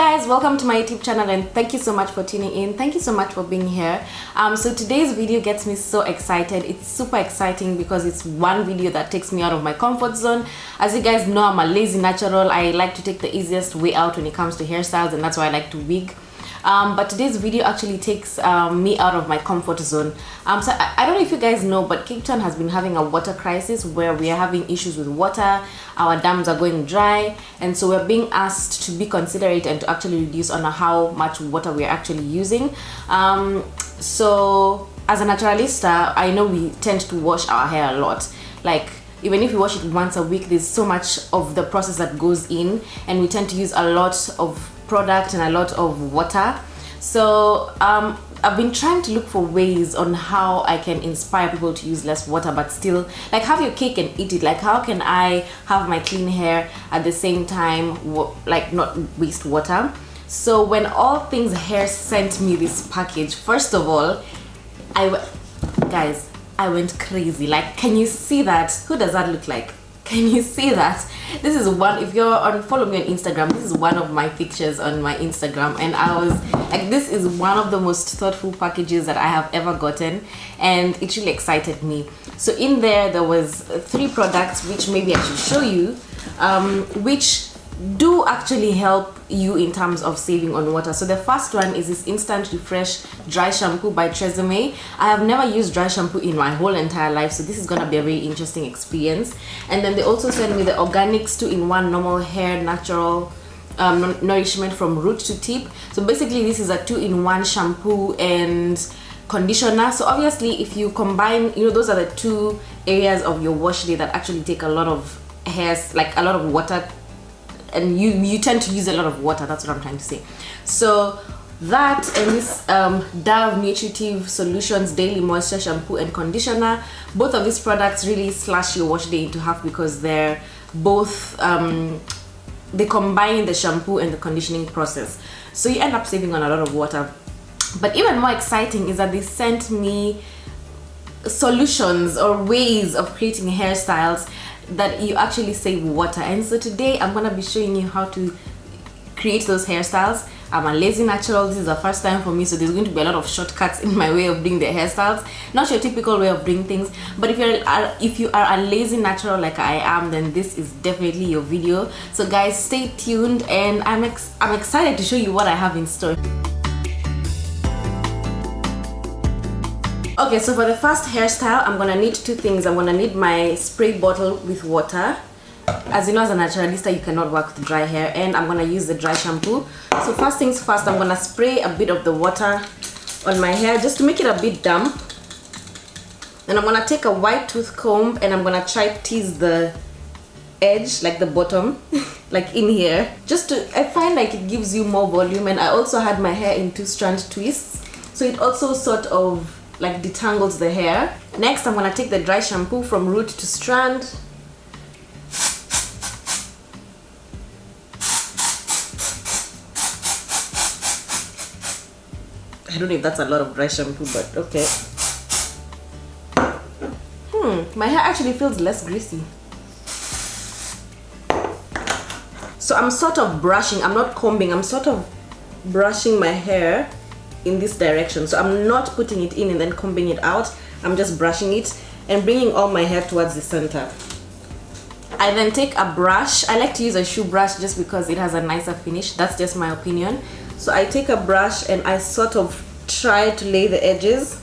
guys, welcome to my YouTube channel and thank you so much for tuning in. Thank you so much for being here. So today's video gets me so excited. It's super exciting because it's one video that takes me out of my comfort zone. As you guys know, I'm a lazy natural. I like to take the easiest way out when it comes to hairstyles, and that's why I like to wig. But today's video actually takes me out of my comfort zone. So I don't know if you guys know, but Cape Town has been having a water crisis where we are having issues with water. Our dams are going dry, and so we're being asked to be considerate and to actually reduce on how much water we're actually using. So as a naturalista, I know we tend to wash our hair a lot. Like, even if we wash it once a week, there's so much of the process that goes in, and we tend to use a lot of product and a lot of water. So I've been trying to look for ways on how I can inspire people to use less water but still like have your cake and eat it. Like, how can I have my clean hair at the same time, like not waste water? So when All Things Hair sent me this package, first of all, guys, I went crazy. Like, can you see that? Who does that look like? Can you see that? This is one, if you're on, follow me on Instagram, this is one of my pictures on my Instagram, and I was like, this is one of the most thoughtful packages that I have ever gotten, and it really excited me. So in there was 3 products which maybe I should show you, which do actually help you in terms of saving on water. So the first one is this Instant Refresh Dry Shampoo by Tresemme. I have never used dry shampoo in my whole entire life, so this is gonna be a very interesting experience. And then they also sent me the Organics 2-in-1 Normal Hair Natural Nourishment from Root to Tip. So basically this is a 2-in-1 shampoo and conditioner. So obviously if you combine, you know, those are the 2 areas of your wash day that actually take a lot of hairs, like a lot of water, and you tend to use a lot of water. That's what I'm trying to say. So that and this Dove Nutritive Solutions Daily Moisture Shampoo and Conditioner, both of these products really slash your wash day into half because they're both they combine the shampoo and the conditioning process, so you end up saving on a lot of water. But even more exciting is that they sent me solutions or ways of creating hairstyles that you actually save water. And so today I'm gonna be showing you how to create those hairstyles. I'm a lazy natural. This is the first time for me, so there's going to be a lot of shortcuts in my way of doing the hairstyles, not your typical way of doing things. But if you are a lazy natural like I am, then this is definitely your video. So guys, stay tuned, and I'm excited to show you what I have in store. Okay, so for the first hairstyle, I'm gonna need 2 things. I'm gonna need my spray bottle with water. As you know, as a naturalista, you cannot work with dry hair, and I'm gonna use the dry shampoo. So first things first, I'm gonna spray a bit of the water on my hair just to make it a bit damp. Then I'm gonna take a white tooth comb and I'm gonna try to tease the edge, like the bottom, like in here. I find like it gives you more volume, and I also had my hair in 2-strand twists, so it also sort of like detangles the hair. Next, I'm gonna take the dry shampoo from root to strand. I don't know if that's a lot of dry shampoo, but okay. My hair actually feels less greasy. So I'm sort of brushing, I'm not combing, I'm sort of brushing my hair in this direction. So I'm not putting it in and then combing it out. I'm just brushing it and bringing all my hair towards the center. I then take a brush. I like to use a shoe brush just because it has a nicer finish. That's just my opinion. So I take a brush and I sort of try to lay the edges.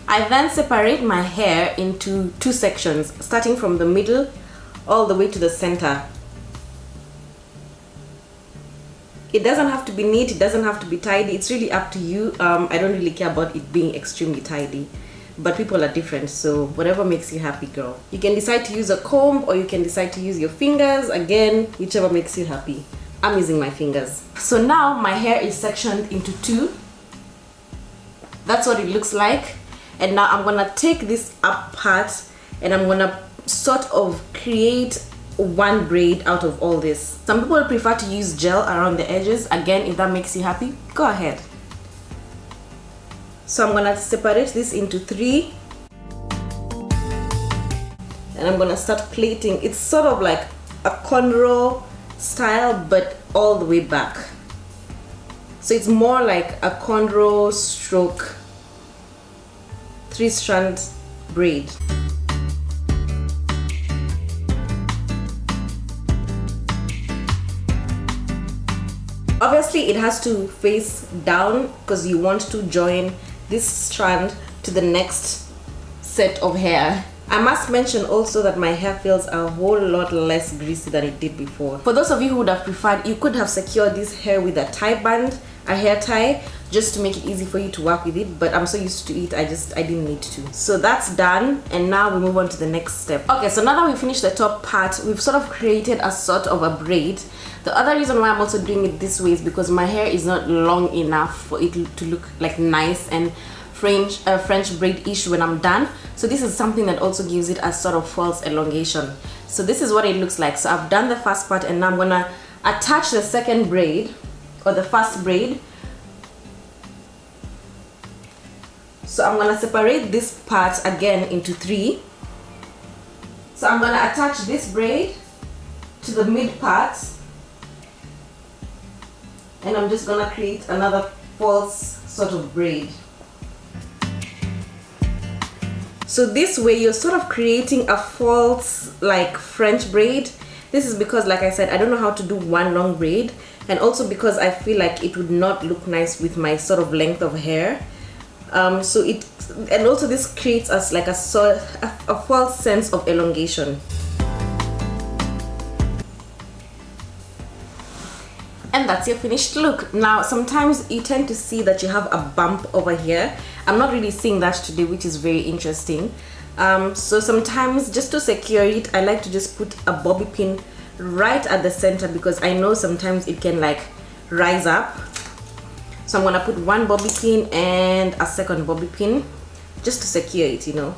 I then separate my hair into 2 sections, starting from the middle all the way to the center. It doesn't have to be neat, it doesn't have to be tidy, it's really up to you. I don't really care about it being extremely tidy, but people are different, so whatever makes you happy, girl. You can decide to use a comb or you can decide to use your fingers. Again, whichever makes you happy. I'm using my fingers. So now my hair is sectioned into 2. That's what it looks like. And now I'm gonna take this up part and I'm gonna sort of create 1 braid out of all this. Some people prefer to use gel around the edges. Again, if that makes you happy, go ahead. So I'm gonna separate this into 3, and I'm gonna start plaiting. It's sort of like a cornrow style but all the way back. So it's more like a cornrow stroke 3-strand braid. Obviously it has to face down because you want to join this strand to the next set of hair. I must mention also that my hair feels a whole lot less greasy than it did before. For those of you who would have preferred, you could have secured this hair with a tie band, a hair tie, just to make it easy for you to work with it, but I'm so used to it, I didn't need to. So that's done, and now we move on to the next step. Okay, so now that we finished the top part, we've sort of created a sort of a braid. The other reason why I'm also doing it this way is because my hair is not long enough for it to look like nice and French braid-ish when I'm done. So this is something that also gives it a sort of false elongation. So this is what it looks like. So I've done the first part, and now I'm gonna attach the second braid, or the first braid. So I'm gonna separate this part again into 3. So I'm gonna attach this braid to the mid part, and I'm just gonna create another false sort of braid. So this way you're sort of creating a false like French braid. This is because, like I said, I don't know how to do one long braid, and also because I feel like it would not look nice with my sort of length of hair. And also this creates us like a false sense of elongation. And that's your finished look. Now sometimes you tend to see that you have a bump over here. I'm not really seeing that today, which is very interesting. So sometimes, just to secure it, I like to just put a bobby pin right at the center, because I know sometimes it can like rise up. So I'm gonna put one bobby pin and a second bobby pin just to secure it, you know,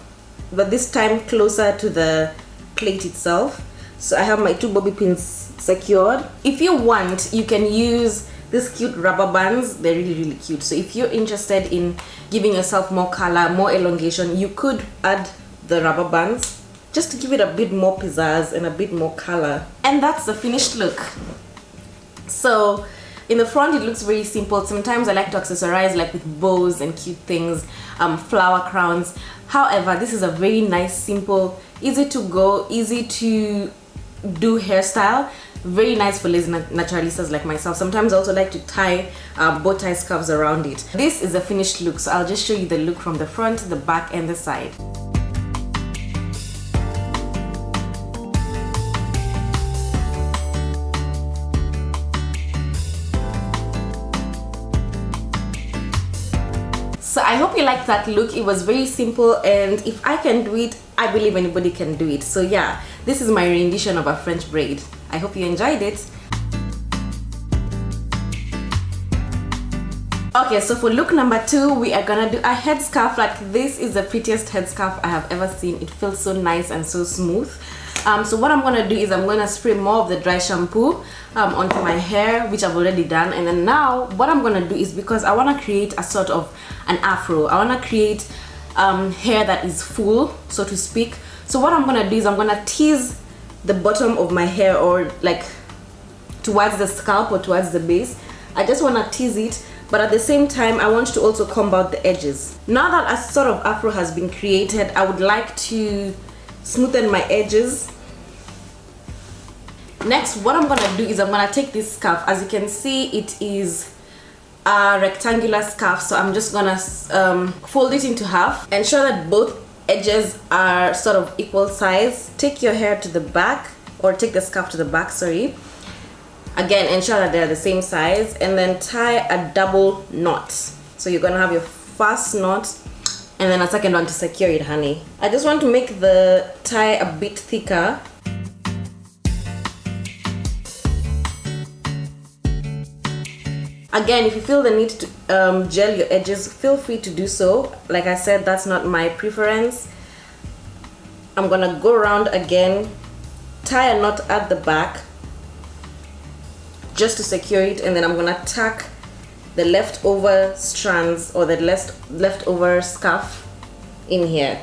but this time closer to the plate itself. So I have my 2 bobby pins secured. If you want, you can use these cute rubber bands. They're really cute. So if you're interested in giving yourself more color, more elongation, you could add the rubber bands just to give it a bit more pizzazz and a bit more color. And that's the finished look. So in the front it looks very simple. Sometimes I like to accessorize like with bows and cute things, flower crowns. However, this is a very nice, simple, easy to go, easy to do hairstyle. Very nice for lazy naturalistas like myself. Sometimes I also like to tie bow tie scarves around it. This is a finished look, so I'll just show you the look from the front, the back, and the side. So I hope you liked that look. It was very simple, and if I can do it, I believe anybody can do it. So yeah, this is my rendition of a French braid. I hope you enjoyed it. Okay, so for look number 2, we are gonna do a headscarf. Like, this is the prettiest headscarf I have ever seen. It feels so nice and so smooth. So what I'm gonna do is I'm gonna spray more of the dry shampoo onto my hair, which I've already done. And then now what I'm gonna do is, because I want to create a sort of an afro, I want to create hair that is full, so to speak. So what I'm gonna do is I'm gonna tease the bottom of my hair, or like towards the scalp or towards the base. I just want to tease it, but at the same time I want to also comb out the edges. Now that a sort of afro has been created, I would like to smoothen my edges. Next, what I'm gonna do is I'm gonna take this scarf. As you can see, it is a rectangular scarf, so I'm just gonna fold it into half, ensure that both edges are sort of equal size. Take your hair to the back, or take the scarf to the back, sorry. Again, ensure that they're the same size, and then tie a double knot. So you're gonna have your first knot and then a second one to secure it, honey. I just want to make the tie a bit thicker. Again, if you feel the need to gel your edges, feel free to do so. Like I said, that's not my preference. I'm gonna go around again, tie a knot at the back just to secure it, and then I'm gonna tuck the leftover strands, or the leftover scarf in here.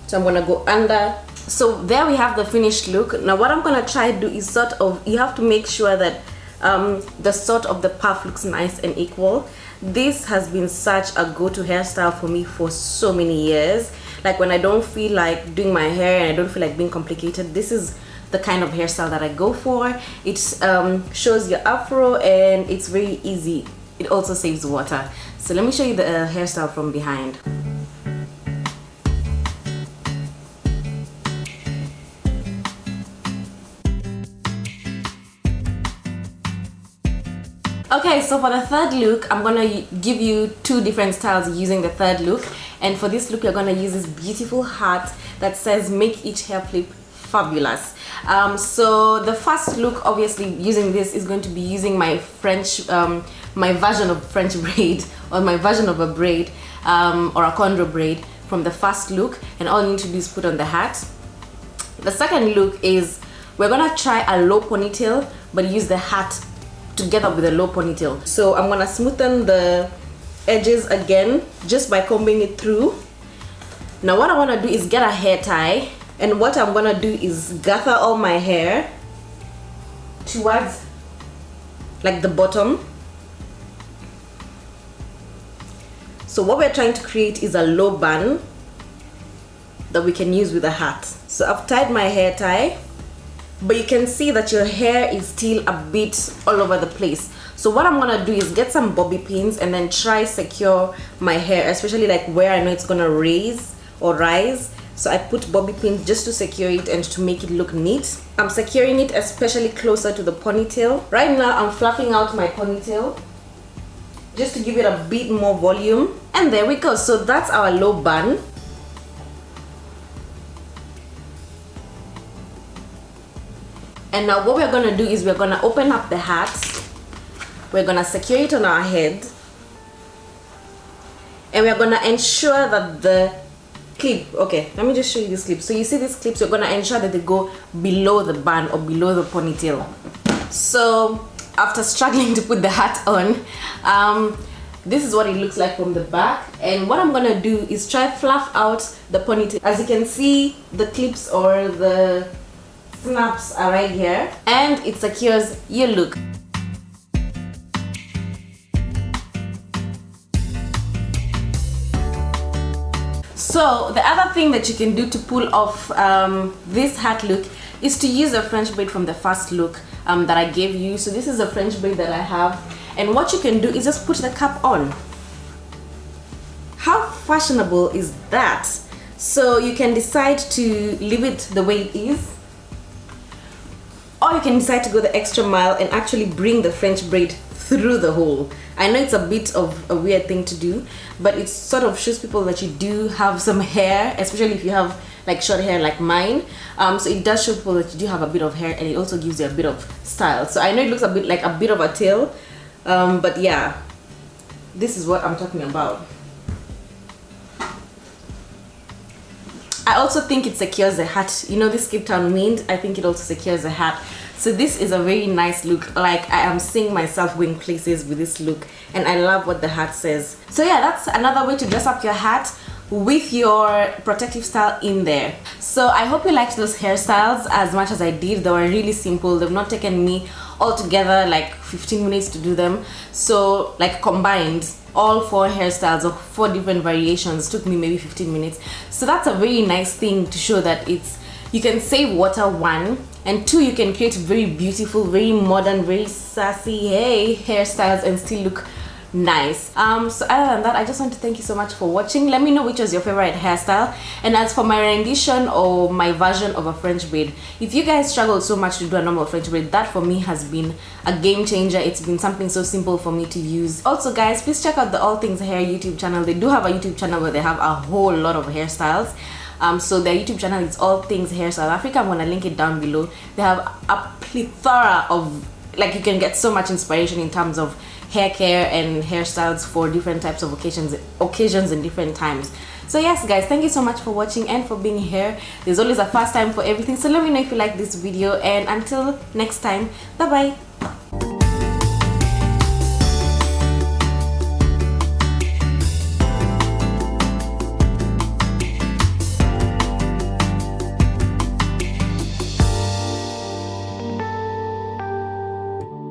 So I'm gonna go under So there we have the finished look. Now what I'm gonna try to do is sort of, you have to make sure that the sort of the puff looks nice and equal. This has been such a go-to hairstyle for me for so many years. Like when I don't feel like doing my hair and I don't feel like being complicated, this is the kind of hairstyle that I go for. It shows your afro and it's very easy. It also saves water. So let me show you the hairstyle from behind. Okay, so for the third look, I'm gonna give you two different styles using the third look. And for this look, you're gonna use this beautiful hat that says make each hair flip fabulous. So the first look, obviously using this, is going to be using my French, my version of French braid, or my version of a braid, or a cornrow braid from the first look. And all you need to do is put on the hat. The second look is we're gonna try a low ponytail, but use the hat together with a low ponytail. So I'm gonna smoothen the edges again just by combing it through. Now what I want to do is get a hair tie, and what I'm gonna do is gather all my hair towards like the bottom. So what we're trying to create is a low bun that we can use with a hat. So I've tied my hair tie, but you can see that your hair is still a bit all over the place. So what I'm gonna do is get some bobby pins and then try secure my hair, especially like where I know it's gonna raise or rise. So I put bobby pins just to secure it and to make it look neat. I'm securing it especially closer to the ponytail. Right now I'm fluffing out my ponytail just to give it a bit more volume. And there we go. So that's our low bun. And now what we're gonna do is we're gonna open up the hat. We're gonna secure it on our head. And we're gonna ensure that the clip, okay, let me just show you this clip. So you see these clips, we're gonna ensure that they go below the bun or below the ponytail. So after struggling to put the hat on, this is what it looks like from the back. And what I'm gonna do is try fluff out the ponytail. As you can see, the clips or the snaps are right here, and it secures your look. So the other thing that you can do to pull off this hat look is to use a French braid from the first look that I gave you. So this is a French braid that I have, and what you can do is just put the cap on. How fashionable is that? So you can decide to leave it the way it is, or you can decide to go the extra mile and actually bring the French braid through the hole. I know it's a bit of a weird thing to do, but it sort of shows people that you do have some hair, especially if you have like short hair like mine. So it does show people that you do have a bit of hair, and it also gives you a bit of style. So I know it looks a bit like a bit of a tail, but yeah, this is what I'm talking about. I also think it secures the hat. You know, this Cape Town wind, I think it also secures the hat. So this is a very nice look. Like, I am seeing myself going places with this look, and I love what the hat says. So yeah, that's another way to dress up your hat with your protective style in there. So I hope you liked those hairstyles as much as I did. They were really simple. They've not taken me altogether like 15 minutes to do them. So like combined, all 4 hairstyles of 4 different variations took me maybe 15 minutes. So that's a very nice thing to show that you can save water, 1, and 2, you can create very beautiful, very modern, very sassy hairstyles and still look nice. So other than that, I just want to thank you so much for watching. Let me know which was your favorite hairstyle. And as for my rendition or my version of a French braid, if you guys struggle so much to do a normal French braid, that for me has been a game changer. It's been something so simple for me to use. Also guys, please check out the All Things Hair YouTube channel. They do have a YouTube channel where they have a whole lot of hairstyles. So their YouTube channel is All Things Hair South Africa. I'm gonna link it down below. They have a plethora of, like, you can get so much inspiration in terms of hair care and hairstyles for different types of occasions and different times. So yes guys, thank you so much for watching and for being here. There's always a first time for everything. So let me know if you like this video, and until next time, bye bye.